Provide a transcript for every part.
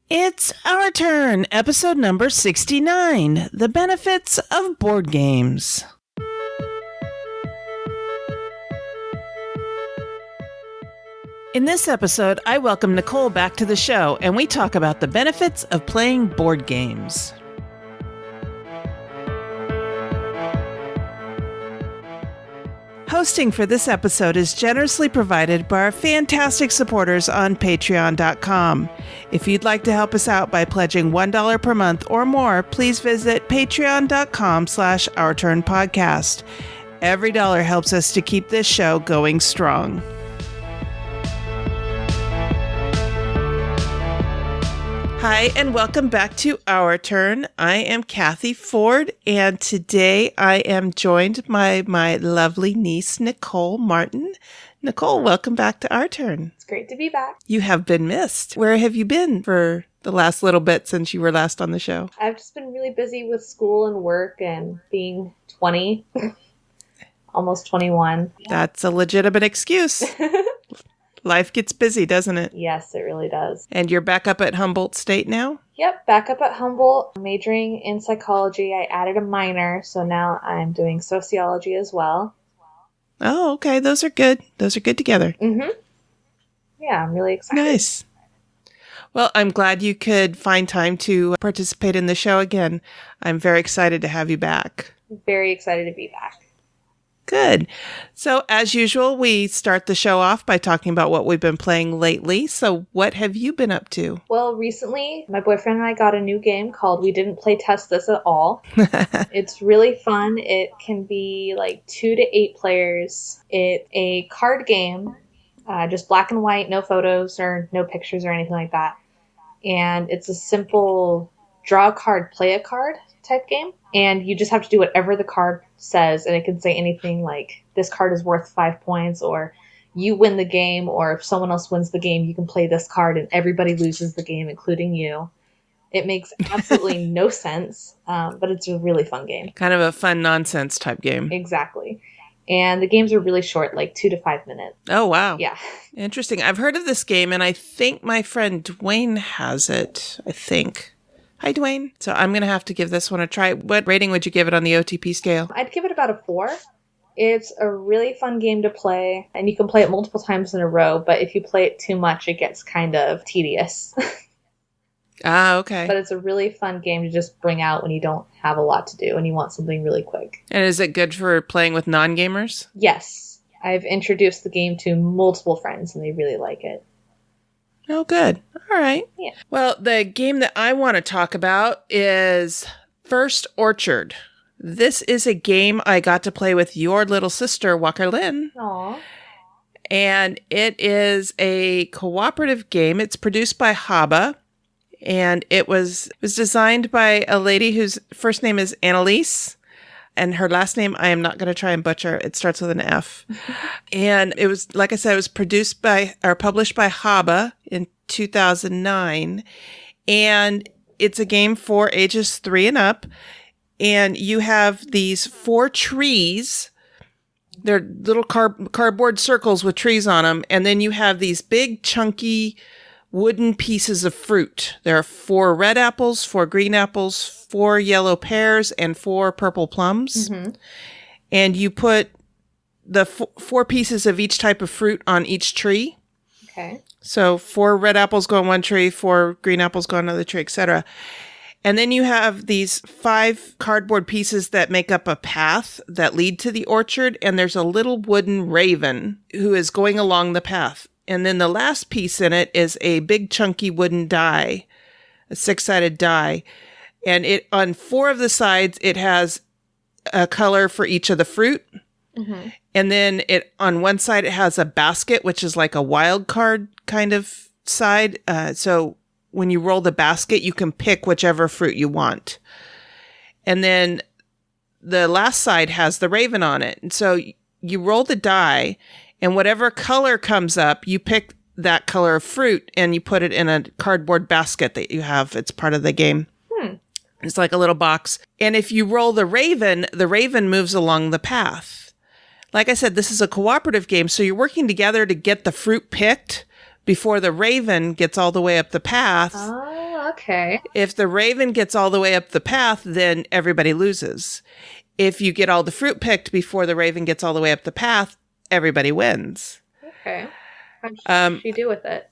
It's our turn, episode number 69, The Benefits of Board Games. In this episode, I welcome Nicole back to the show, and we talk about the benefits of playing board games. Hosting for this episode is generously provided by our fantastic supporters on Patreon.com. If you'd like to help us out by pledging $1 per month or more, please visit patreon.com/OurTurnPodcast. Every dollar helps us to keep this show going strong. Hi, and welcome back to Our Turn. I am Cathy Ford, and today I am joined by my lovely niece, Nicole Martin. Nicole, welcome back to Our Turn. It's great to be back. You have been missed. Where have you been for the last little bit since you were last on the show? I've just been really busy with school and work and being 20, almost 21. That's a legitimate excuse. Life gets busy, doesn't it? Yes, it really does. And you're back up at Humboldt State now? Yep, back up at Humboldt, majoring in psychology. I added a minor, so now I'm doing sociology as well. Oh, okay. Those are good. Those are good together. Mm-hmm. Yeah, I'm really excited. Nice. Well, I'm glad you could find time to participate in the show again. I'm very excited to have you back. Very excited to be back. Good. So, as usual, we start the show off by talking about what we've been playing lately. So, what have you been up to? Well, recently, my boyfriend and I got a new game called We Didn't Play Test This at All. It's really fun. It can be like 2 to 8 players. It's a card game, just black and white, no photos or no pictures or anything like that. And it's a simple draw a card, play a card type game. And you just have to do whatever the card says, and it can say anything like, this card is worth 5 points, or you win the game, or if someone else wins the game, you can play this card, and everybody loses the game, including you. It makes absolutely no sense, but it's a really fun game. Kind of a fun nonsense type game. Exactly. And the games are really short, like 2 to 5 minutes. Oh, wow. Yeah. Interesting. I've heard of this game, and I think my friend Dwayne has it, I think. Hi, Dwayne. So I'm going to have to give this one a try. What rating would you give it on the OTP scale? I'd give it about a 4. It's a really fun game to play, and you can play it multiple times in a row, but if you play it too much, it gets kind of tedious. Ah, okay. But it's a really fun game to just bring out when you don't have a lot to do and you want something really quick. And is it good for playing with non-gamers? Yes. I've introduced the game to multiple friends, and they really like it. Oh, good. All right. Yeah. Well, the game that I want to talk about is First Orchard. This is a game I got to play with your little sister, Walker Lynn. Aww. And it is a cooperative game. It's produced by Haba. And it was designed by a lady whose first name is Annalise. And her last name, I am not going to try and butcher. It starts with an F. And it was, like I said, it was published by Haba in 2009. And it's a game for ages 3 and up. And you have these 4 trees. They're little cardboard circles with trees on them. And then you have these big, chunky wooden pieces of fruit. There are 4 red apples, 4 green apples, 4 yellow pears, and 4 purple plums. Mm-hmm. And you put the 4 pieces of each type of fruit on each tree. Okay. So 4 red apples go on one tree, 4 green apples go on another tree, etc. And then you have these 5 cardboard pieces that make up a path that lead to the orchard. And there's a little wooden raven who is going along the path. And then the last piece in it is a big chunky wooden die, a 6-sided die. And it on 4 of the sides, it has a color for each of the fruit. Mm-hmm. And then it on one side, it has a basket, which is like a wild card kind of side. So when you roll the basket, you can pick whichever fruit you want. And then the last side has the raven on it. And so you roll the die, and whatever color comes up, you pick that color of fruit and you put it in a cardboard basket that you have. It's part of the game. It's like a little box. And if you roll the raven moves along the path. Like I said, this is a cooperative game, so you're working together to get the fruit picked before the raven gets all the way up the path. Okay. If the raven gets all the way up the path, then everybody loses. If you get all the fruit picked before the raven gets all the way up the path, everybody wins. Okay. How does she do with it?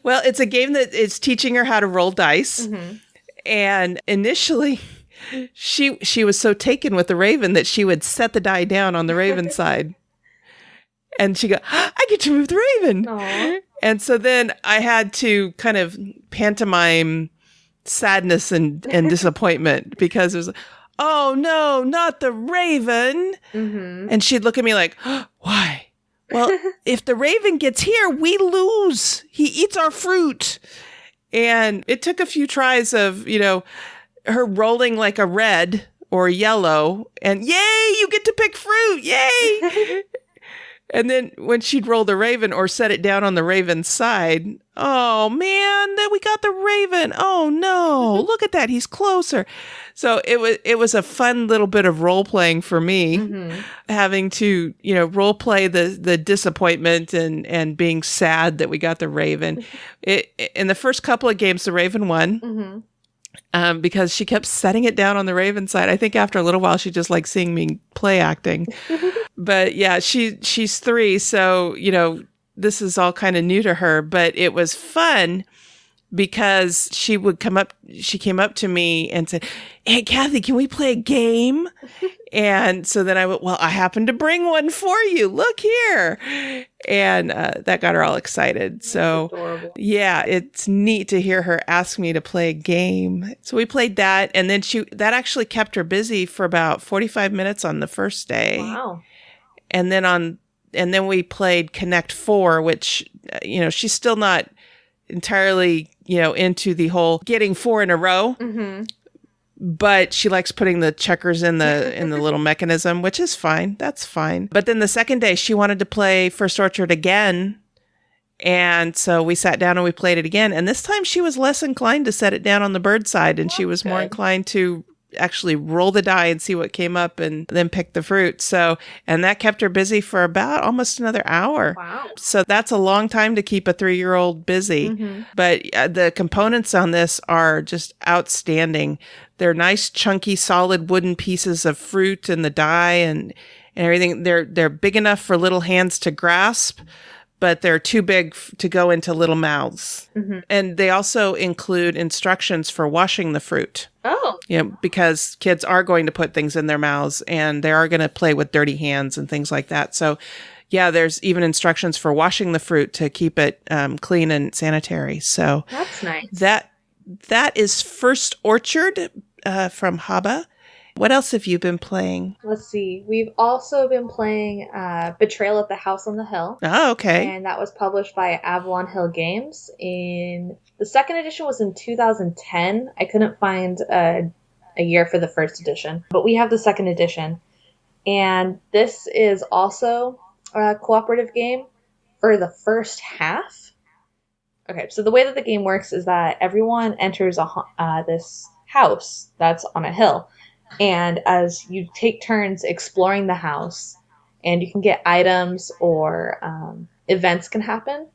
Well, it's a game that is teaching her how to roll dice. Mm-hmm. And initially, she was so taken with the raven that she would set the die down on the raven side. And she go, I get to move the raven. Aww. And so then I had to kind of pantomime sadness and disappointment because it was, oh no, not the raven. Mm-hmm. And she'd look at me like, why? Well, if the raven gets here, we lose. He eats our fruit. And it took a few tries of, her rolling like a red or a yellow and yay, you get to pick fruit. Yay. And then when she'd roll the raven or set it down on the raven's side, oh man, then we got the raven. Oh no, look at that. He's closer. So it was a fun little bit of role playing for me, having to, role play the disappointment and being sad that we got the raven. In the first couple of games, the raven won. Because she kept setting it down on the raven side. I think after a little while, she just liked seeing me play acting. But yeah, she's 3. So, this is all kind of new to her, but it was fun because she came up to me and said, hey, Cathy, can we play a game? And so then I went, well, I happen to bring one for you. Look here. And that got her all excited. So yeah, it's neat to hear her ask me to play a game. So we played that. And then that actually kept her busy for about 45 minutes on the first day. Wow. And then we played Connect 4, which, she's still not entirely, into the whole getting 4 in a row. Mm-hmm. But she likes putting the checkers in the little mechanism, which is fine. That's fine. But then the second day, she wanted to play First Orchard again. And so we sat down and we played it again. And this time she was less inclined to set it down on the bird side. And she was more inclined to actually roll the die and see what came up and then pick the fruit. So, and that kept her busy for about almost another hour. Wow. So that's a long time to keep a 3-year-old busy. Mm-hmm. But the components on this are just outstanding. They're nice, chunky, solid wooden pieces of fruit and the die and everything. They're big enough for little hands to grasp, but they're too big to go into little mouths. Mm-hmm. And they also include instructions for washing the fruit. Oh. Because kids are going to put things in their mouths and they are going to play with dirty hands and things like that. So yeah, there's even instructions for washing the fruit to keep it clean and sanitary. So that's nice. That is First Orchard from Haba. What else have you been playing? Let's see. We've also been playing Betrayal at the House on the Hill. Oh, okay. And that was published by Avalon Hill Games. The second edition was in 2010. I couldn't find a year for the first edition. But we have the second edition. And this is also a cooperative game for the first half. Okay, so the way that the game works is that everyone enters this house that's on a hill. And as you take turns exploring the house, and you can get items or events can happen,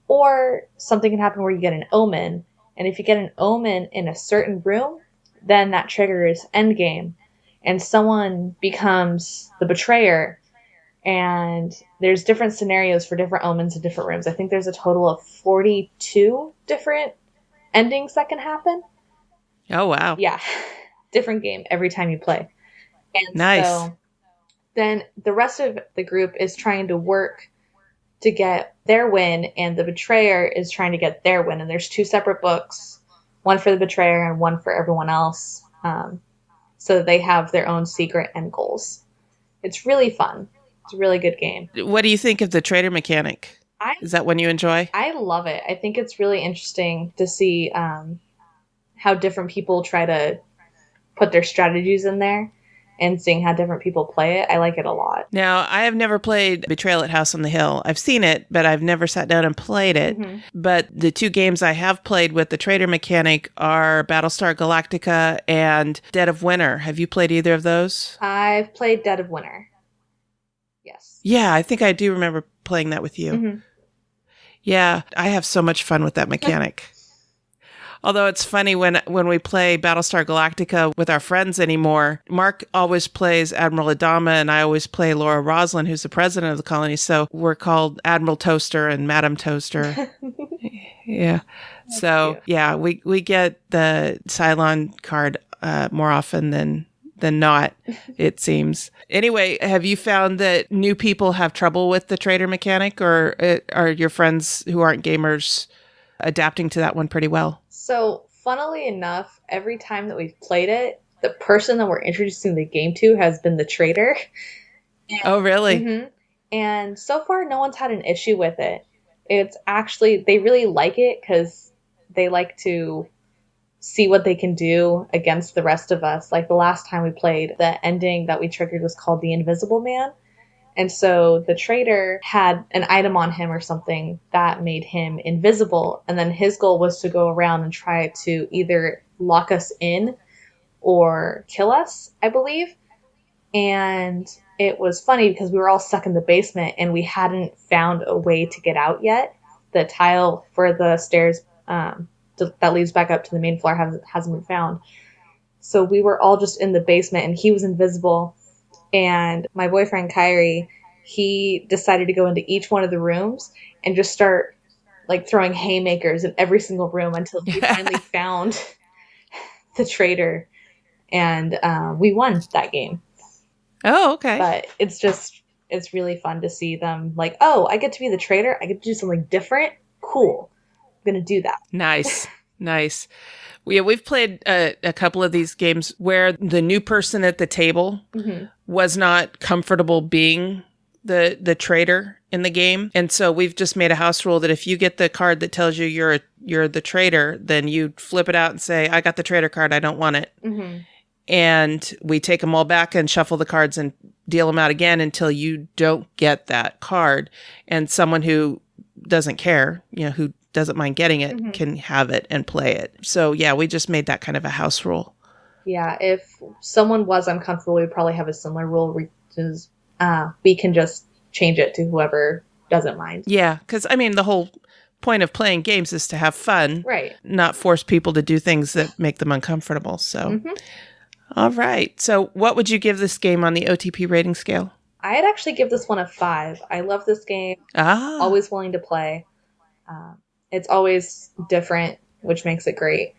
or something can happen where you get an omen. And if you get an omen in a certain room, then that triggers endgame. And someone becomes the betrayer. And there's different scenarios for different omens in different rooms. I think there's a total of 42 different endings that can happen. Oh, wow. Yeah. Different game every time you play. And nice. So then the rest of the group is trying to work to get their win, and the betrayer is trying to get their win. And there's 2 separate books, one for the betrayer and one for everyone else, so that they have their own secret end goals. It's really fun. It's a really good game. What do you think of the trader mechanic? Is that one you enjoy? I love it. I think it's really interesting to see how different people try to put their strategies in there and seeing how different people play it. I like it a lot. Now, I have never played Betrayal at House on the Hill. I've seen it, but I've never sat down and played it. Mm-hmm. But the 2 games I have played with the trader mechanic are Battlestar Galactica and Dead of Winter. Have you played either of those? I've played Dead of Winter. Yes. Yeah, I think I do remember playing that with you. Mm-hmm. Yeah, I have so much fun with that mechanic. Although it's funny when we play Battlestar Galactica with our friends anymore, Mark always plays Admiral Adama and I always play Laura Roslin, who's the president of the colony. So we're called Admiral Toaster and Madam Toaster. Yeah. That's so cute. yeah, we get the Cylon card more often than not, it seems. Anyway, have you found that new people have trouble with the trader mechanic, or are your friends who aren't gamers adapting to that one pretty well? So, funnily enough, every time that we've played it, the person that we're introducing the game to has been the trader. And, Oh, really? Mm-hmm. And so far, no one's had an issue with it. It's actually, they really like it because they like to see what they can do against the rest of us. Like the last time we played, the ending that we triggered was called the Invisible Man. And so the trader had an item on him or something that made him invisible. And then his goal was to go around and try to either lock us in or kill us, I believe. And it was funny because we were all stuck in the basement and we hadn't found a way to get out yet. The tile for the stairs that leads back up to the main floor hasn't been found. So we were all just in the basement and he was invisible. And my boyfriend, Kyrie, he decided to go into each one of the rooms and just start like throwing haymakers in every single room until we finally found the traitor. And we won that game. Oh, okay. But it's really fun to see them like, oh, I get to be the traitor. I get to do something different. Cool. I'm going to do that. Nice. Nice. We've played a couple of these games where the new person at the table was not comfortable being the traitor in the game. And so we've just made a house rule that if you get the card that tells you you're the traitor, then you flip it out and say, I got the traitor card. I don't want it. Mm-hmm. And we take them all back and shuffle the cards and deal them out again until you don't get that card. And someone who doesn't care, who doesn't mind getting it, can have it and play it. So yeah, we just made that kind of a house rule. Yeah, if someone was uncomfortable, we'd probably have a similar rule, which is we can just change it to whoever doesn't mind. Yeah, because the whole point of playing games is to have fun, right? Not force people to do things that make them uncomfortable. So, all right. So what would you give this game on the OTP rating scale? I'd actually give this one a 5. I love this game. Always willing to play. It's always different, which makes it great.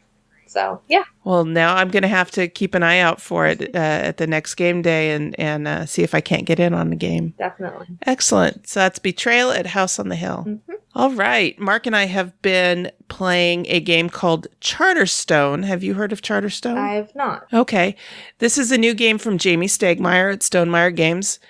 So, yeah. Well, now I'm going to have to keep an eye out for it at the next game day and see if I can't get in on the game. Definitely. Excellent. So that's Betrayal at House on the Hill. Mm-hmm. All right. Mark and I have been playing a game called Charterstone. Have you heard of Charterstone? I have not. Okay. This is a new game from Jamie Stegmaier at Stonemaier Games,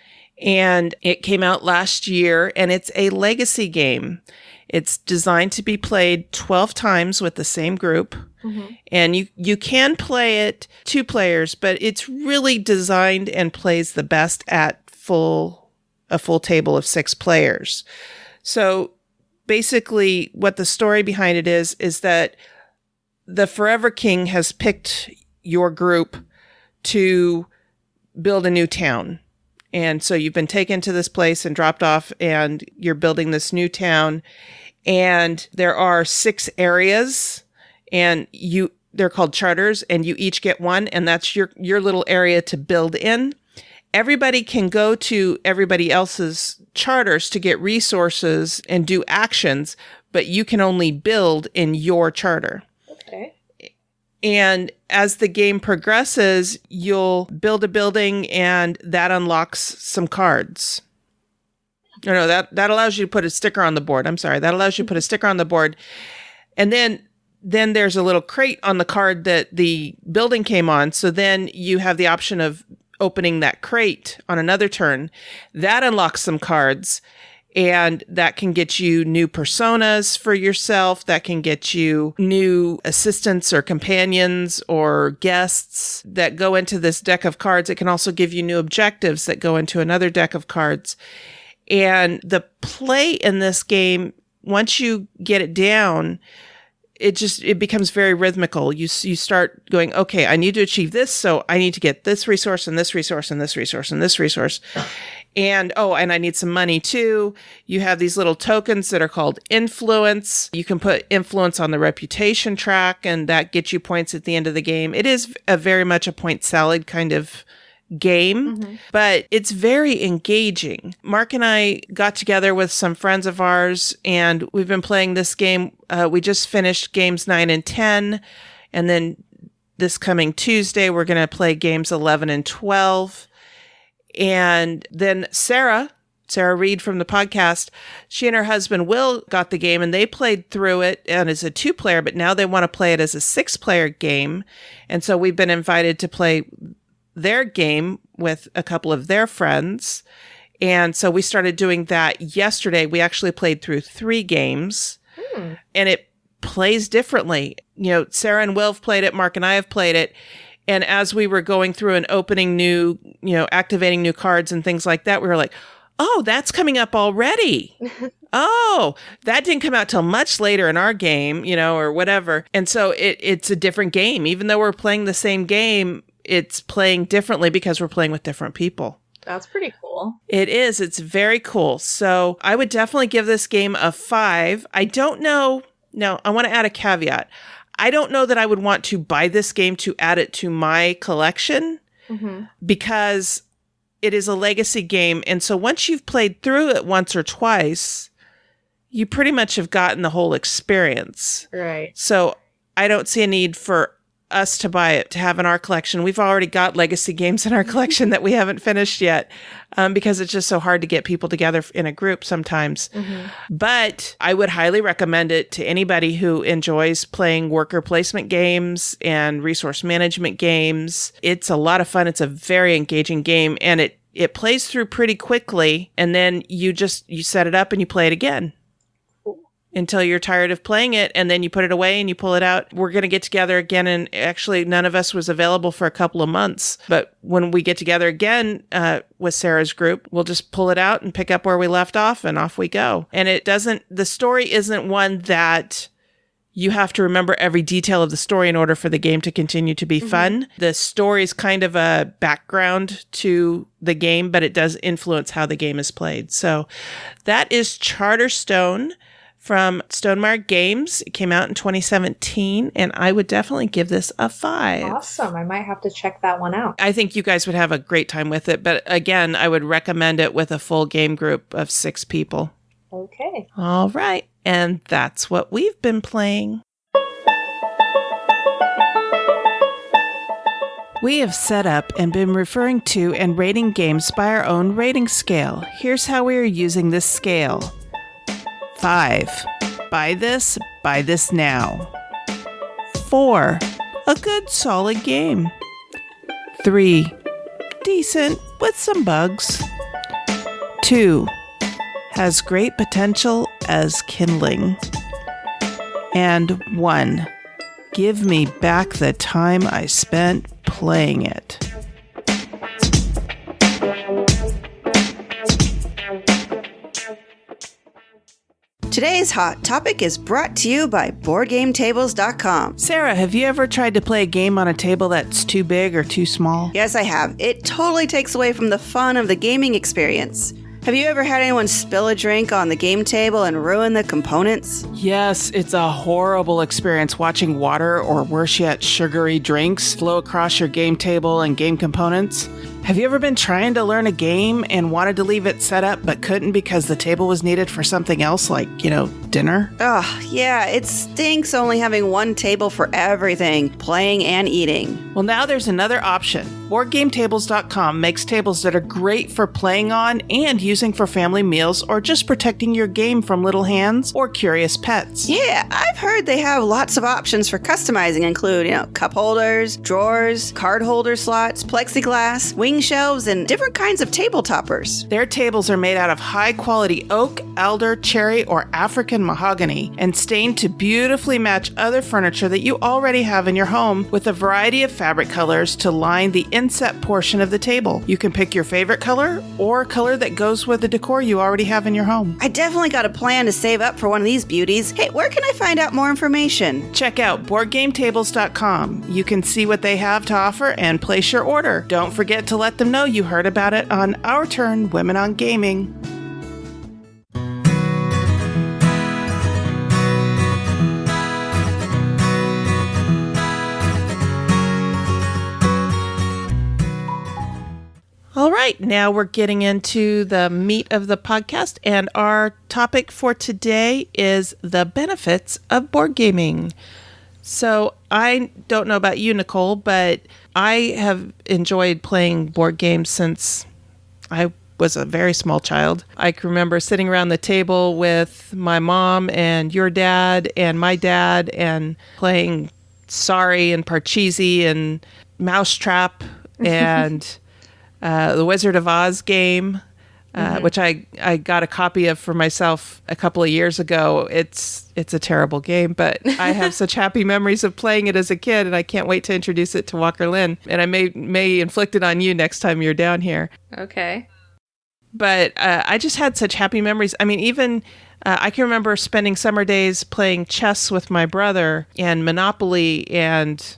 and it came out last year, and it's a legacy game. It's designed to be played 12 times with the same group. Mm-hmm. And you can play it 2 players, but it's really designed and plays the best at a full table of 6 players. So basically what the story behind it is that the Forever King has picked your group to build a new town. And so you've been taken to this place and dropped off, and you're building this new town. And there are 6 areas, and they're called charters, and you each get one, and that's your little area to build in. Everybody can go to everybody else's charters to get resources and do actions, but you can only build in your charter. Okay. And as the game progresses, you'll build a building, and that unlocks some cards. No, that allows you to put a sticker on the board. I'm sorry. That allows you to put a sticker on the board. And then there's a little crate on the card that the building came on. So then you have the option of opening that crate on another turn. That unlocks some cards. And that can get you new personas for yourself. That can get you new assistants or companions or guests that go into this deck of cards. It can also give you new objectives that go into another deck of cards. And the play in this game, once you get it down, it becomes very rhythmical. You start going, okay, I need to achieve this, so I need to get this resource and this resource and this resource and this resource. And and I need some money too. You have these little tokens that are called influence. You can put influence on the reputation track, and that gets you points at the end of the game. It is very much a point salad kind of game, but it's very engaging. Mark and I got together with some friends of ours, and we've been playing this game. We just finished games 9 and 10, and then this coming Tuesday, we're going to play games 11 and 12. And then Sarah Reed from the podcast, she and her husband Will got the game, and they played through it, and it's a 2-player, but now they want to play it as a 6-player game. And so we've been invited to play their game with a couple of their friends. And so we started doing that yesterday. We actually played through 3 games, and it plays differently. Sarah and Will have played it. Mark and I have played it. And as we were going through and opening new, activating new cards and things like that, we were like, oh, that's coming up already. Oh, that didn't come out till much later in our game, or whatever. And so it's a different game. Even though we're playing the same game, it's playing differently because we're playing with different people. That's pretty cool. It is. It's very cool. So I would definitely give this game a 5. I don't know. No, I want to add a caveat. I don't know that I would want to buy this game to add it to my collection because it is a legacy game. And so once you've played through it once or twice, you pretty much have gotten the whole experience. Right. So I don't see a need for us to buy it to have in our collection. We've already got legacy games in our collection that we haven't finished yet because it's just so hard to get people together in a group sometimes. But I would highly recommend it to anybody who enjoys playing worker placement games and resource management games. It's a lot of fun. It's a very engaging game, and it plays through pretty quickly, and then you set it up and you play it again until you're tired of playing it, and then you put it away and you pull it out. We're going to get together again, and actually none of us was available for a couple of months. But when we get together again with Sarah's group, we'll just pull it out and pick up where we left off, and off we go. And the story isn't one that you have to remember every detail of the story in order for the game to continue to be fun. The story is kind of a background to the game, but it does influence how the game is played. So that is Charterstone from Stonemaier Games. It came out in 2017, and I would definitely give this a 5. Awesome. I might have to check that one out. I think you guys would have a great time with it, but again, I would recommend it with a full game group of 6 people. Okay. All right. And that's what we've been playing. We have set up and been referring to and rating games by our own rating scale. Here's how we are using this scale. 5. Buy this now. 4. A good solid game. 3. Decent with some bugs. 2. Has great potential as kindling. And 1. Give me back the time I spent playing it. Today's hot topic is brought to you by BoardGameTables.com. Sarah, have you ever tried to play a game on a table that's too big or too small? Yes, I have. It totally takes away from the fun of the gaming experience. Have you ever had anyone spill a drink on the game table and ruin the components? Yes, it's a horrible experience watching water or worse yet, sugary drinks flow across your game table and game components. Have you ever been trying to learn a game and wanted to leave it set up but couldn't because the table was needed for something else like, dinner? Oh, yeah, it stinks only having one table for everything, playing and eating. Well, now there's another option. BoardGameTables.com makes tables that are great for playing on and using for family meals or just protecting your game from little hands or curious pets. Yeah, I've heard they have lots of options for customizing, include, cup holders, drawers, card holder slots, plexiglass, wing shelves, and different kinds of table toppers. Their tables are made out of high-quality oak, elder, cherry, or African and mahogany and stained to beautifully match other furniture that you already have in your home with a variety of fabric colors to line the inset portion of the table. You can pick your favorite color or color that goes with the decor you already have in your home. I definitely got a plan to save up for one of these beauties. Hey, where can I find out more information? Check out BoardGameTables.com. You can see what they have to offer and place your order. Don't forget to let them know you heard about it on Our Turn Women on Gaming. All right, now we're getting into the meat of the podcast, and our topic for today is the benefits of board gaming. So I don't know about you, Nicole, but I have enjoyed playing board games since I was a very small child. I can remember sitting around the table with my mom and your dad and my dad and playing Sorry and Parcheesi and Mousetrap and the Wizard of Oz game, which I got a copy of for myself a couple of years ago. It's a terrible game, but I have such happy memories of playing it as a kid, and I can't wait to introduce it to Walker Lynn. And I may inflict it on you next time you're down here. Okay. But I just had such happy memories. I mean, even I can remember spending summer days playing chess with my brother and Monopoly and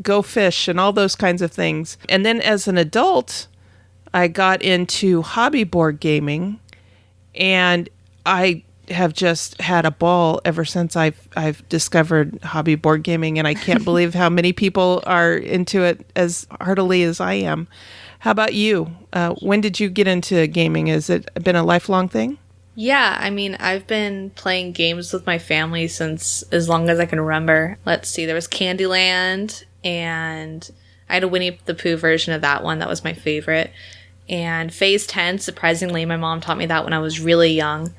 Go Fish and all those kinds of things. And then as an adult, I got into hobby board gaming, and I have just had a ball ever since I've discovered hobby board gaming, and I can't believe how many people are into it as heartily as I am. How about you? When did you get into gaming? Has it been a lifelong thing? Yeah, I mean, I've been playing games with my family since as long as I can remember. Let's see, there was Candyland, and I had a Winnie the Pooh version of that one. That was my favorite. And Phase 10, surprisingly, my mom taught me that when I was really young.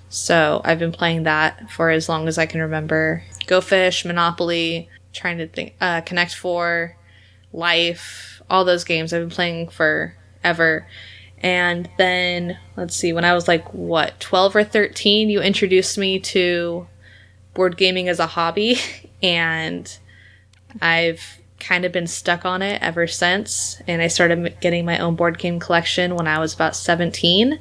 So I've been playing that for as long as I can remember. Go Fish, Monopoly, trying to think, Connect 4, Life, all those games I've been playing forever. And then, let's see, when I was 12 or 13, you introduced me to board gaming as a hobby. And I've kind of been stuck on it ever since, and I started getting my own board game collection when I was about 17,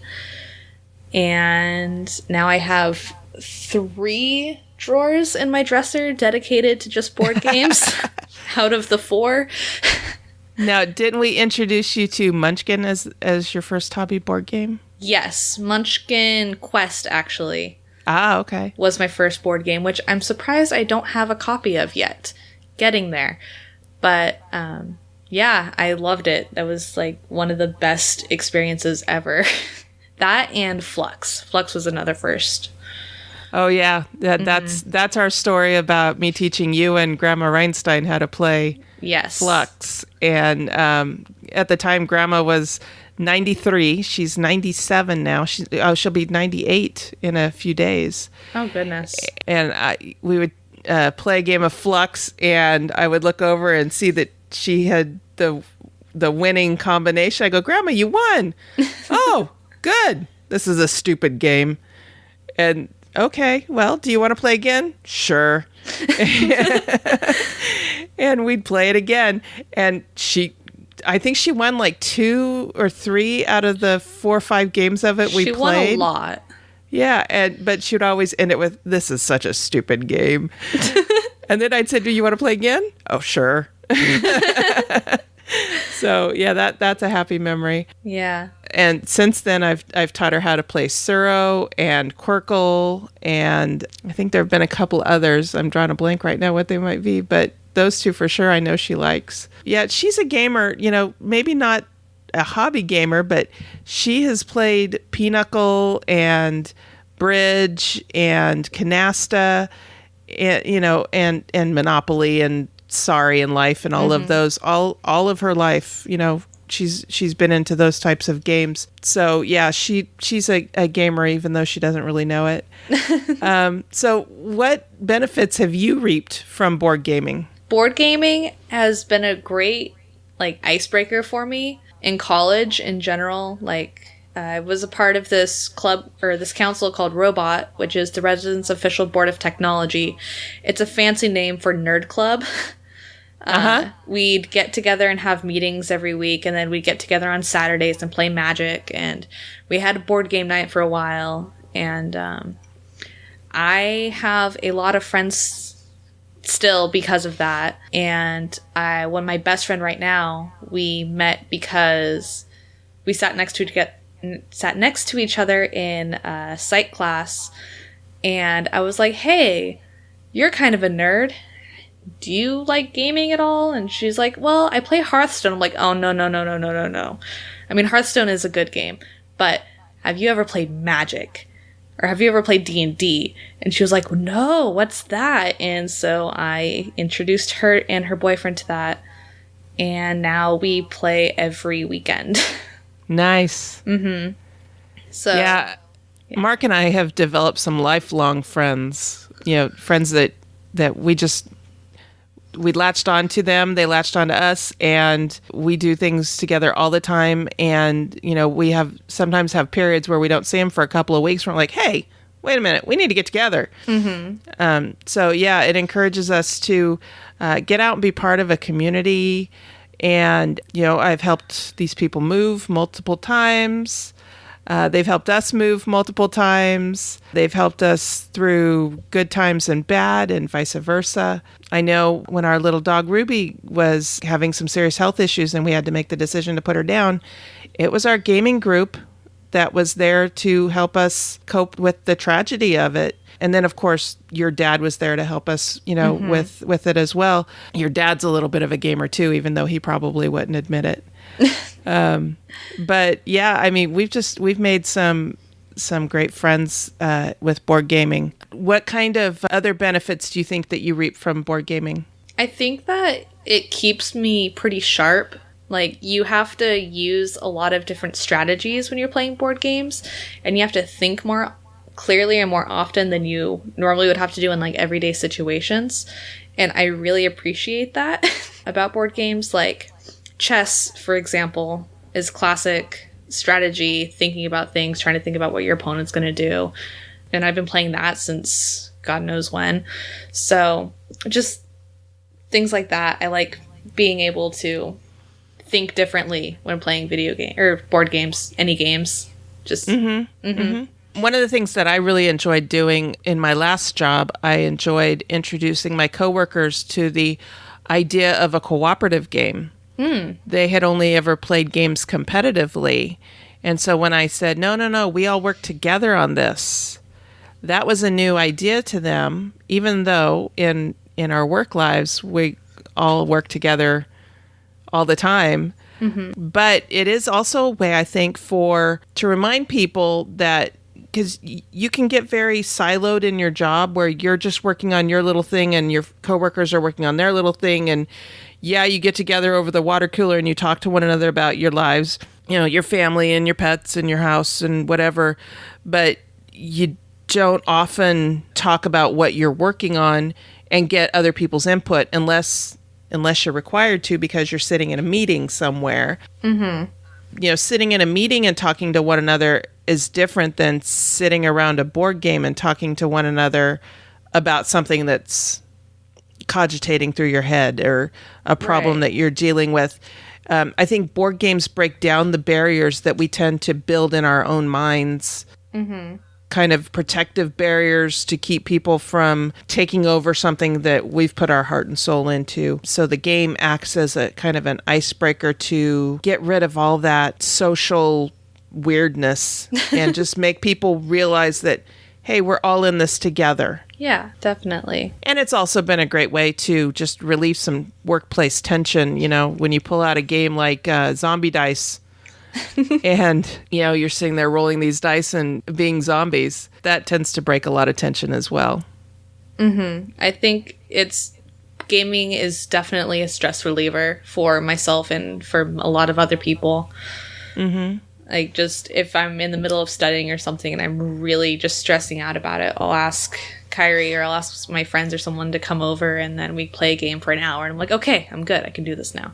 and now I have 3 drawers in my dresser dedicated to just board games out of the 4. Now, didn't we introduce you to Munchkin as your first hobby board game? Yes, Munchkin Quest actually. Ah, okay. Was my first board game, which I'm surprised I don't have a copy of yet. Getting there. But, yeah, I loved it. That was, one of the best experiences ever. That and Flux. Flux was another first. Oh, yeah. That's our story about me teaching you and Grandma Reinstein how to play Flux. And at the time, Grandma was 93. She's 97 now. She'll be 98 in a few days. Oh, goodness. And we would play a game of Flux, and I would look over and see that she had the winning combination. I go, Grandma, you won. Oh, good. This is a stupid game. And okay, well, do you want to play again? Sure. And we'd play it again. And I think she won 2 or 3 out of the 4 or 5 games of it we played. She won a lot. Yeah, but she would always end it with, "This is such a stupid game." And then I'd say, "Do you want to play again?" "Oh, sure." So, yeah, that's a happy memory. Yeah. And since then, I've taught her how to play Suro and Quirkle, and I think there have been a couple others. I'm drawing a blank right now what they might be, but those 2 for sure I know she likes. Yeah, she's a gamer, maybe not a hobby gamer, but she has played Pinochle and Bridge and Canasta, and Monopoly and Sorry and Life and all of those, all of her life. She's been into those types of games. So yeah, she's a gamer, even though she doesn't really know it. So what benefits have you reaped from board gaming? Board gaming has been a great icebreaker for me. In college, in general, I was a part of this club or this council called Robot, which is the Residents' Official Board of Technology. It's a fancy name for nerd club. We'd get together and have meetings every week, and then we'd get together on Saturdays and play Magic, and we had a board game night for a while, and I have a lot of friends still because of that, and my best friend right now, we met because we sat next to each other in a psych class, and I was like, hey, you're kind of a nerd. Do you like gaming at all? And she's like, well, I play Hearthstone. I'm like, oh, no. I mean, Hearthstone is a good game, but have you ever played Magic? Or have you ever played D&D? And she was like, no, what's that? And so I introduced her and her boyfriend to that, and now we play every weekend. Nice. Mm-hmm. So yeah, Mark and I have developed some lifelong friends, friends that we latched on to them, they latched on to us, and we do things together all the time. And, we sometimes have periods where we don't see them for a couple of weeks. We're like, hey, wait a minute, we need to get together. Mm-hmm. So yeah, it encourages us to get out and be part of a community. And, I've helped these people move multiple times. They've helped us move multiple times. They've helped us through good times and bad, and vice versa. I know when our little dog Ruby was having some serious health issues and we had to make the decision to put her down, it was our gaming group that was there to help us cope with the tragedy of it. And then, of course, your dad was there to help us, mm-hmm. with it as well. Your dad's a little bit of a gamer too, even though he probably wouldn't admit it. But yeah, I mean, we've made some great friends with board gaming. What kind of other benefits do you think that you reap from board gaming? I think that it keeps me pretty sharp. Like, you have to use a lot of different strategies when you're playing board games, and you have to think more clearly and more often than you normally would have to do in like everyday situations. And I really appreciate that about board games. Like chess, for example, is classic strategy, thinking about things, trying to think about what your opponent's going to do. And I've been playing that since God knows when. So just things like that. I like being able to think differently when playing video game or board games, any games. Just mm-hmm. Mm-hmm. One of the things that I really enjoyed doing in my last job, I enjoyed introducing my coworkers to the idea of a cooperative game. They had only ever played games competitively. And so when I said, no, we all work together on this, that was a new idea to them, even though in our work lives, we all work together all the time. Mm-hmm. But it is also a way, I think, to remind people that, because you can get very siloed in your job where you're just working on your little thing and your coworkers are working on their little thing. And yeah, you get together over the water cooler and you talk to one another about your lives, your family and your pets and your house and whatever. But you don't often talk about what you're working on and get other people's input unless you're required to, because you're sitting in a meeting somewhere. Mm-hmm. Sitting in a meeting and talking to one another is different than sitting around a board game and talking to one another about something that's cogitating through your head or a problem that you're dealing with. I think board games break down the barriers that we tend to build in our own minds. Mm-hmm. Kind of protective barriers to keep people from taking over something that we've put our heart and soul into. So the game acts as a kind of an icebreaker to get rid of all that social weirdness and just make people realize that, hey, we're all in this together. Yeah, definitely. And it's also been a great way to just relieve some workplace tension, when you pull out a game like Zombie Dice. And, you're sitting there rolling these dice and being zombies. That tends to break a lot of tension as well. Mm-hmm. I think gaming is definitely a stress reliever for myself and for a lot of other people. Mm-hmm. Like, just if I'm in the middle of studying or something and I'm really just stressing out about it, I'll ask Kyrie or I'll ask my friends or someone to come over, and then we play a game for an hour. And I'm like, okay, I'm good. I can do this now.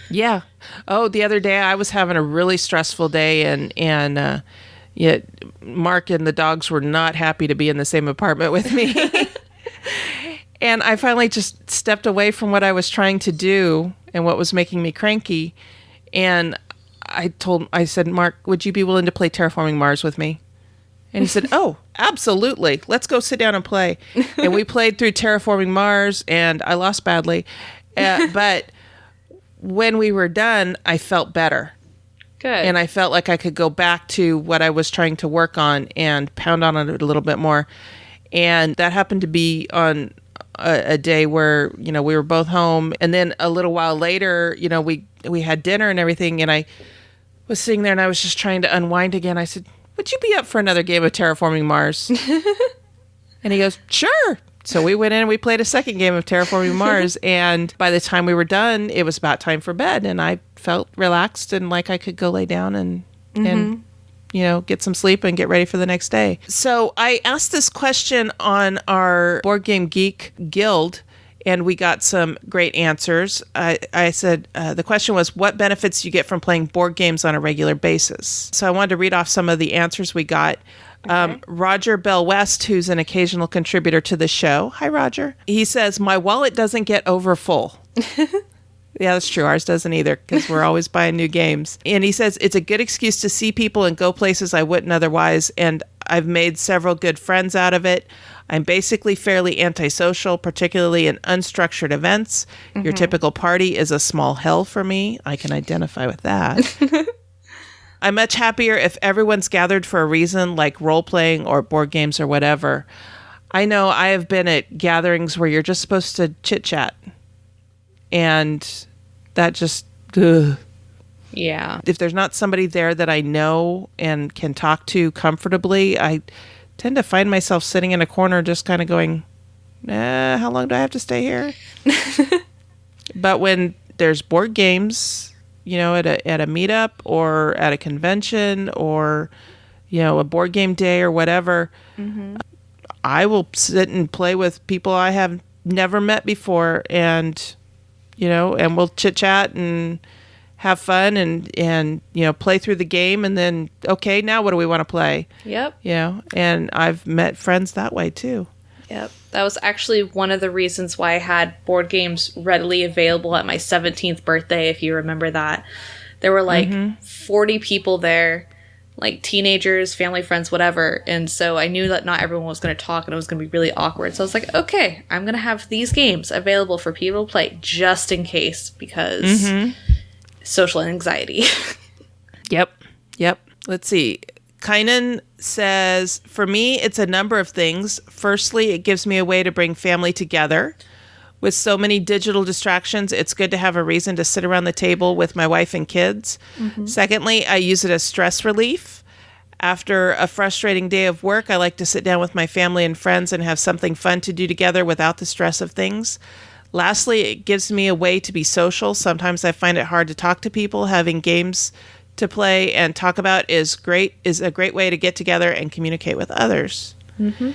Yeah. Oh, the other day I was having a really stressful day, and yet Mark and the dogs were not happy to be in the same apartment with me. And I finally just stepped away from what I was trying to do and what was making me cranky. And I said, Mark, would you be willing to play Terraforming Mars with me? And he said, oh, absolutely. Let's go sit down and play. And we played through Terraforming Mars, and I lost badly. But when we were done, I felt better. Good. And I felt like I could go back to what I was trying to work on and pound on it a little bit more. And that happened to be on a day where, we were both home. And then a little while later, we had dinner and everything. And I was sitting there and I was just trying to unwind again. I said, would you be up for another game of Terraforming Mars? And he goes, sure. So we went in and we played a second game of Terraforming Mars. And by the time we were done, it was about time for bed. And I felt relaxed and like I could go lay down and get some sleep and get ready for the next day. So I asked this question on our Board Game Geek Guild, and we got some great answers. I said, the question was, what benefits do you get from playing board games on a regular basis? So I wanted to read off some of the answers we got. Okay. Roger Bell West, who's an occasional contributor to the show. Hi, Roger. He says, my wallet doesn't get over full. Yeah, that's true. Ours doesn't either, because we're always buying new games. And he says, it's a good excuse to see people and go places I wouldn't otherwise. And I've made several good friends out of it. I'm basically fairly antisocial, particularly in unstructured events. Mm-hmm. Your typical party is a small hell for me. I can identify with that. I'm much happier if everyone's gathered for a reason, like role-playing or board games or whatever. I know I have been at gatherings where you're just supposed to chit-chat. And that just, ugh. Yeah. If there's not somebody there that I know and can talk to comfortably, I tend to find myself sitting in a corner just kind of going, how long do I have to stay here? But when there's board games, at a meetup or at a convention or, a board game day or whatever, mm-hmm. I will sit and play with people I have never met before, and we'll chit chat and have fun and play through the game, and then, okay, now what do we want to play? Yep. And I've met friends that way too. Yep. That was actually one of the reasons why I had board games readily available at my 17th birthday, if you remember that. There were mm-hmm. 40 people there, like teenagers, family, friends, whatever. And so I knew that not everyone was going to talk and it was going to be really awkward. So I was like, okay, I'm going to have these games available for people to play just in case, because mm-hmm. social anxiety. Yep. Let's see. Kynan says, for me, it's a number of things. Firstly, it gives me a way to bring family together. With so many digital distractions, it's good to have a reason to sit around the table with my wife and kids. Mm-hmm. Secondly, I use it as stress relief. After a frustrating day of work, I like to sit down with my family and friends and have something fun to do together without the stress of things. Lastly, it gives me a way to be social. Sometimes I find it hard to talk to people. Having games to play and talk about is a great way to get together and communicate with others. Mm-hmm.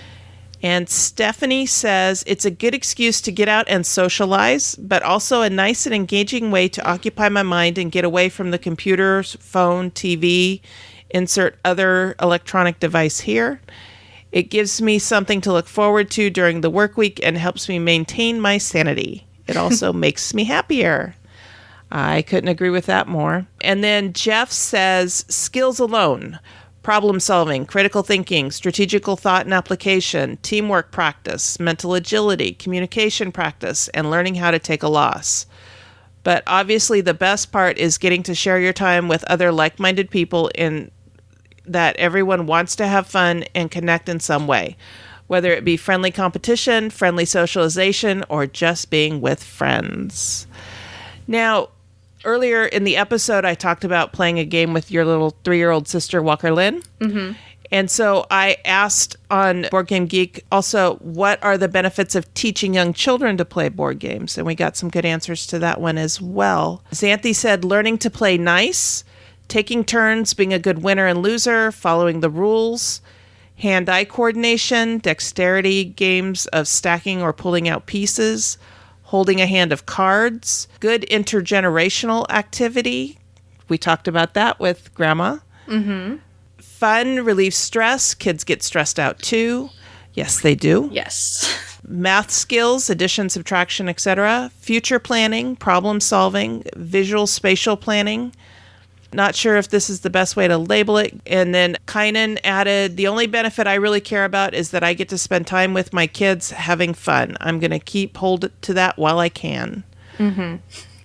And Stephanie says, it's a good excuse to get out and socialize, but also a nice and engaging way to occupy my mind and get away from the computer, phone, TV, insert other electronic device here. It gives me something to look forward to during the work week and helps me maintain my sanity. It also makes me happier. I couldn't agree with that more. And then Jeff says, skills alone, problem solving, critical thinking, strategical thought and application, teamwork practice, mental agility, communication practice, and learning how to take a loss. But obviously the best part is getting to share your time with other like-minded people in that everyone wants to have fun and connect in some way, whether it be friendly competition, friendly socialization, or just being with friends. Now, earlier in the episode, I talked about playing a game with your little 3-year-old sister, Walker Lynn. Mm-hmm. And so I asked on Board Game Geek also, what are the benefits of teaching young children to play board games? And we got some good answers to that one as well. Xanthi said, learning to play nice, taking turns being a good winner and loser, following the rules, hand-eye coordination, dexterity games of stacking or pulling out pieces, holding a hand of cards, good intergenerational activity. We talked about that with Grandma. Mm-hmm. Fun relieves stress. Kids get stressed out too. Yes, they do. Yes. Math skills, addition, subtraction, etc. Future planning, problem solving, visual spatial planning. Not sure if this is the best way to label it. And then Kynan added, the only benefit I really care about is that I get to spend time with my kids having fun. I'm going to keep hold to that while I can. Mm-hmm.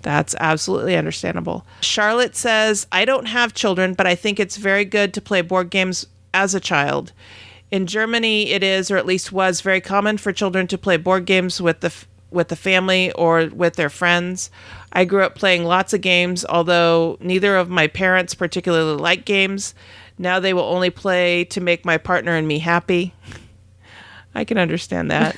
That's absolutely understandable. Charlotte says, I don't have children, but I think it's very good to play board games as a child. In Germany, it is, or at least was, very common for children to play board games with the family or with their friends. I grew up playing lots of games, although neither of my parents particularly like games. Now they will only play to make my partner and me happy. I can understand that.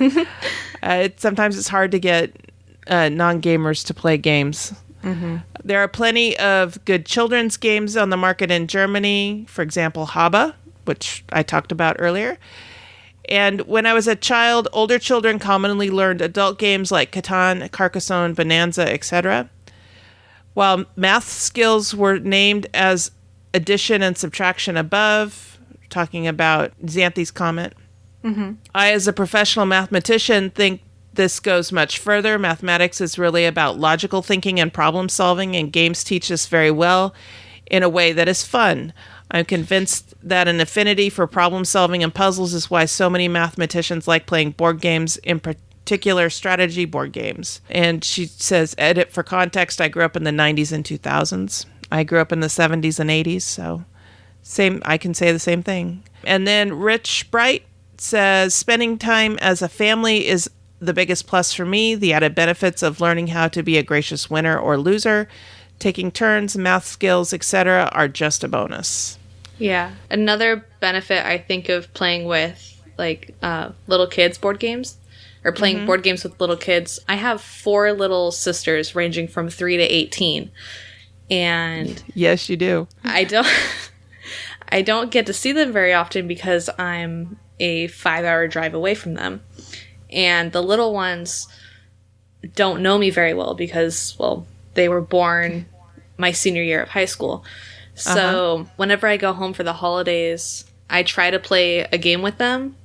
Sometimes it's hard to get non-gamers to play games. Mm-hmm. There are plenty of good children's games on the market in Germany. For example, Haba, which I talked about earlier. And when I was a child, older children commonly learned adult games like Catan, Carcassonne, Bonanza, etc. While math skills were named as addition and subtraction above, talking about Xanthi's comment. Mm-hmm. I, as a professional mathematician, think this goes much further. Mathematics is really about logical thinking and problem solving, and games teach us very well in a way that is fun. I'm convinced that an affinity for problem solving and puzzles is why so many mathematicians like playing board games, in particular strategy board games. And she says, edit for context, I grew up in the 90s and 2000s. I grew up in the 70s and 80s, so I can say the same thing. And then Rich Bright says, spending time as a family is the biggest plus for me. The added benefits of learning how to be a gracious winner or loser, taking turns, math skills, etc. are just a bonus. Yeah. Another benefit I think of playing with like little kids board games or playing board games with little kids. I have 4 little sisters ranging from 3 to 18. And yes, you do. I don't get to see them very often because I'm a 5-hour drive away from them. And the little ones don't know me very well because, well, they were born my senior year of high school. So whenever I go home for the holidays, I try to play a game with them.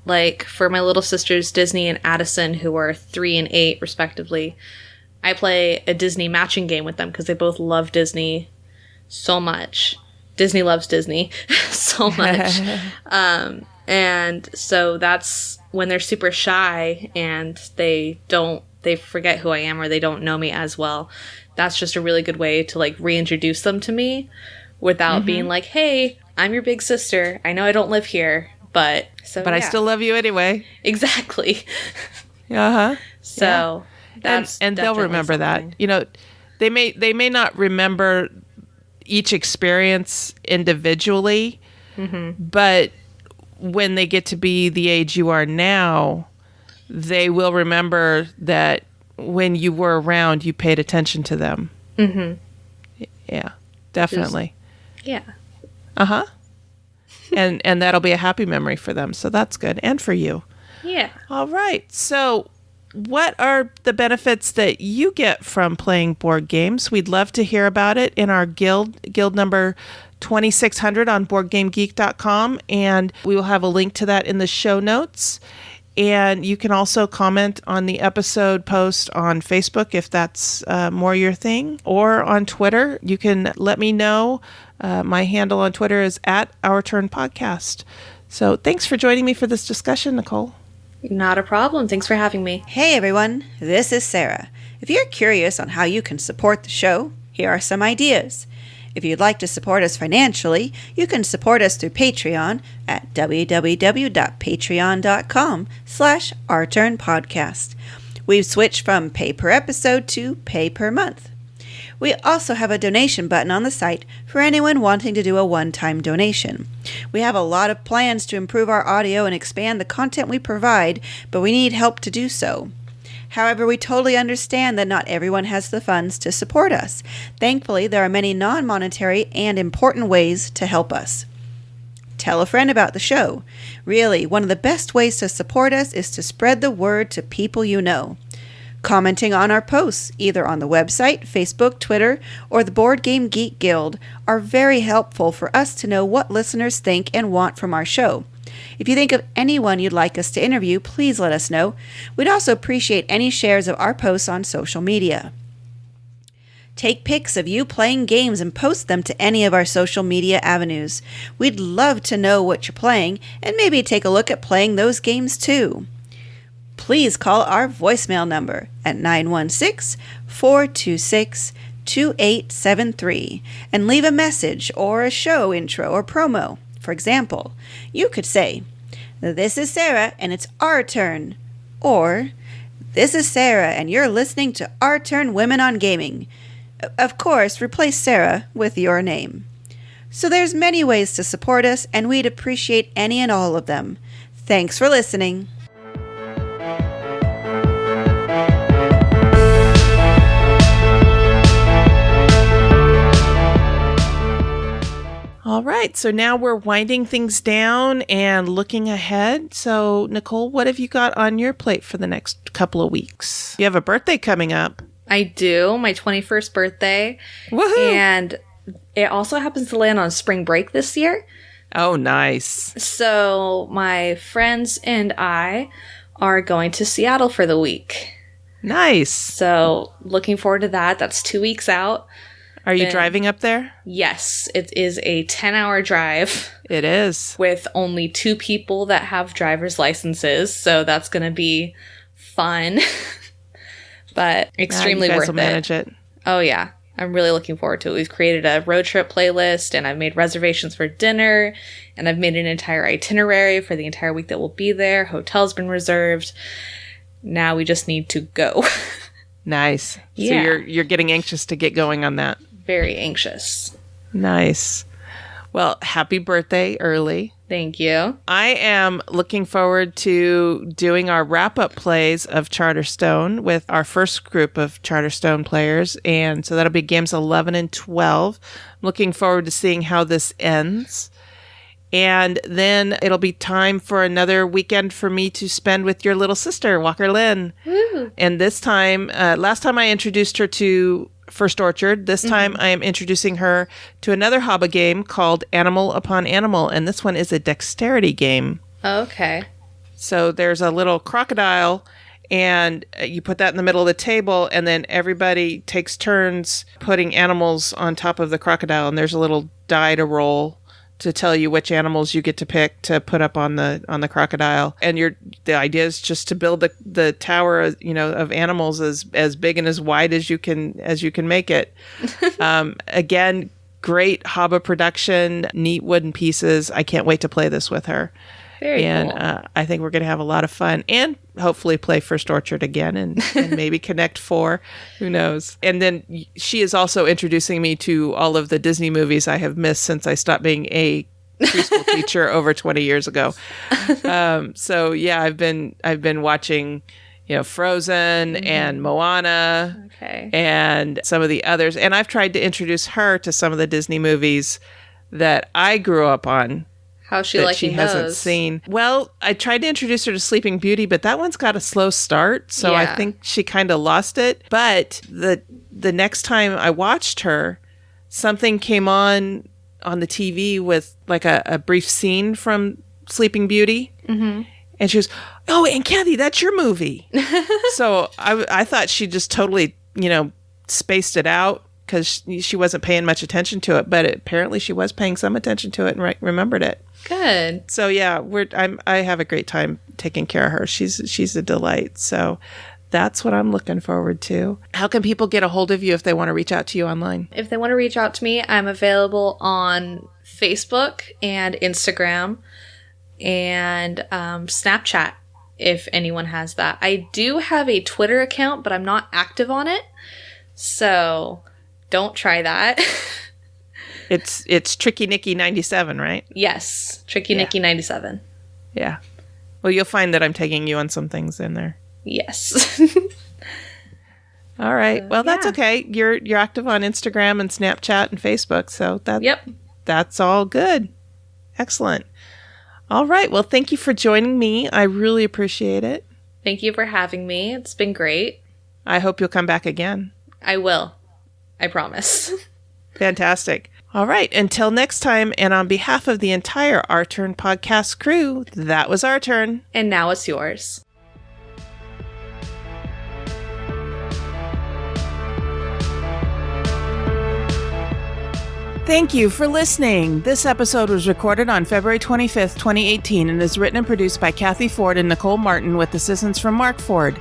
Like for my little sisters, Disney and Addison, who are 3 and 8 respectively, I play a Disney matching game with them because they both love Disney so much. Disney loves Disney so much. And so that's when they're super shy and they forget who I am or they don't know me as well. That's just a really good way to like reintroduce them to me without being like, hey, I'm your big sister. I know I don't live here, but I still love you anyway. Exactly. So that's and they'll remember something. that. You know, they may not remember each experience individually, but when they get to be the age you are now, they will remember that when you were around, you paid attention to them. Yeah, definitely. Yeah. And that'll be a happy memory for them. So that's good. And for you. Yeah. All right. So what are the benefits that you get from playing board games? We'd love to hear about it in our guild number 2600 on BoardGameGeek.com. And we will have a link to that in the show notes. And you can also comment on the episode post on Facebook if that's more your thing, or on Twitter. You can let me know. My handle on Twitter is @OurTurnPodcast. So thanks for joining me for this discussion, Nicole. Not a problem. Thanks for having me. Hey everyone, this is Sarah. If you're curious on how you can support the show, here are some ideas. If you'd like to support us financially, you can support us through Patreon at www.patreon.com/OurTurnPodcast. We've switched from pay per episode to pay per month. We also have a donation button on the site for anyone wanting to do a one-time donation. We have a lot of plans to improve our audio and expand the content we provide, but we need help to do so. However, we totally understand that not everyone has the funds to support us. Thankfully, there are many non-monetary and important ways to help us. Tell a friend about the show. Really, one of the best ways to support us is to spread the word to people you know. Commenting on our posts, either on the website, Facebook, Twitter, or the Board Game Geek Guild, are very helpful for us to know what listeners think and want from our show. If you think of anyone you'd like us to interview, please let us know. We'd also appreciate any shares of our posts on social media. Take pics of you playing games and post them to any of our social media avenues. We'd love to know what you're playing and maybe take a look at playing those games too. Please call our voicemail number at 916-426-2873 and leave a message or a show intro or promo. For example, you could say, "This is Sarah and it's our turn," or "This is Sarah and you're listening to Our Turn Women on Gaming." Of course, replace Sarah with your name. So there's many ways to support us, and we'd appreciate any and all of them. Thanks for listening. All right, so now we're winding things down and looking ahead. So, Nicole, what have you got on your plate for the next couple of weeks? You have a birthday coming up. I do, my 21st birthday. Woohoo! And it also happens to land on spring break this year. Oh, nice. So my friends and I are going to Seattle for the week. Nice. So looking forward to that. That's 2 weeks out. Are you driving up there? Yes, it is a 10-hour drive. It is. With only 2 people that have driver's licenses. So that's going to be fun. But extremely you guys worth will manage it. Oh, yeah. I'm really looking forward to it. We've created a road trip playlist, and I've made reservations for dinner, and I've made an entire itinerary for the entire week that we'll be there. Hotel's been reserved. Now we just need to go. Nice. Yeah. So you're getting anxious to get going on that. Very anxious. Nice. Well, happy birthday early. Thank you. I am looking forward to doing our wrap-up plays of Charterstone with our first group of Charterstone players, and so that'll be games 11 and 12. I'm looking forward to seeing how this ends. And then it'll be time for another weekend for me to spend with your little sister, Walker Lynn. Woo. And this time, last time I introduced her to First Orchard. This time I am introducing her to another hobby game called Animal Upon Animal, and this one is a dexterity game. Okay. So there's a little crocodile, and you put that in the middle of the table, and then everybody takes turns putting animals on top of the crocodile, and there's a little die to roll to tell you which animals you get to pick to put up on the crocodile. And the idea is just to build the tower, of animals as big and as wide as you can make it. Again, great hobby production, neat wooden pieces. I can't wait to play this with her. Very cool. I think we're going to have a lot of fun and hopefully play First Orchard again and maybe Connect 4. Who knows? And then she is also introducing me to all of the Disney movies I have missed since I stopped being a preschool teacher over 20 years ago. So yeah, I've been watching, Frozen and Moana and some of the others. And I've tried to introduce her to some of the Disney movies that I grew up on. How's she that liking she hasn't those? seen. Well, I tried to introduce her to Sleeping Beauty, but that one's got a slow start, so Yeah. I think she kind of lost it. But the next time I watched her, something came on the TV with like a brief scene from Sleeping Beauty, and she was, "Oh, and Cathy, that's your movie." So I thought she just totally, spaced it out because she wasn't paying much attention to it, but apparently she was paying some attention to it and remembered it. Good. So yeah, I have a great time taking care of her. She's a delight. So that's what I'm looking forward to. How can people get a hold of you if they want to reach out to you online? If they want to reach out to me, I'm available on Facebook and Instagram and Snapchat if anyone has that. I do have a Twitter account, but I'm not active on it. So don't try that. It's Tricky Nikki 97, right? Yes. Tricky Nikki 97. Yeah. Well, you'll find that I'm tagging you on some things in there. Yes. All right. Well, that's yeah. okay. You're active on Instagram and Snapchat and Facebook, so Yep. that's all good. Excellent. All right. Well, thank you for joining me. I really appreciate it. Thank you for having me. It's been great. I hope you'll come back again. I will. I promise. Fantastic. All right. Until next time, and on behalf of the entire Our Turn podcast crew, that was our turn. And now it's yours. Thank you for listening. This episode was recorded on February 25th, 2018, and is written and produced by Cathy Ford and Nicole Martin with assistance from Mark Ford.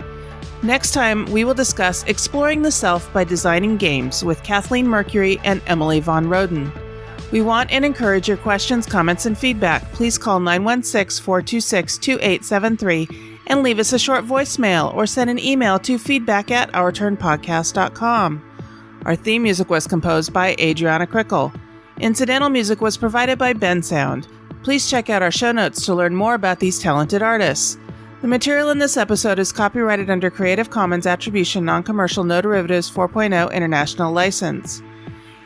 Next time, we will discuss Exploring the Self by Designing Games with Kathleen Mercury and Emily Von Roden. We want and encourage your questions, comments, and feedback. Please call 916-426-2873 and leave us a short voicemail or send an email to feedback@ourturnpodcast.com. Our theme music was composed by Adriana Crickle. Incidental music was provided by Ben Sound. Please check out our show notes to learn more about these talented artists. The material in this episode is copyrighted under Creative Commons Attribution Non-Commercial No Derivatives 4.0 International License.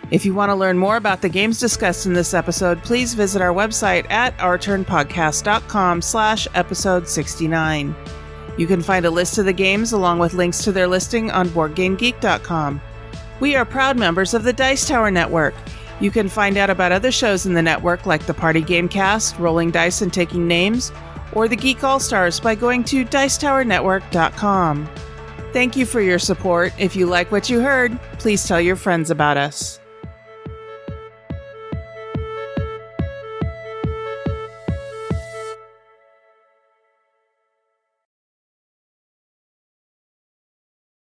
If you want to learn more about the games discussed in this episode, please visit our website at ourturnpodcast.com/episode 69. You can find a list of the games along with links to their listing on BoardGameGeek.com. We are proud members of the Dice Tower Network. You can find out about other shows in the network like the Party Game Cast, Rolling Dice and Taking Names, or the Geek All-Stars by going to dicetowernetwork.com. Thank you for your support. If you like what you heard, please tell your friends about us.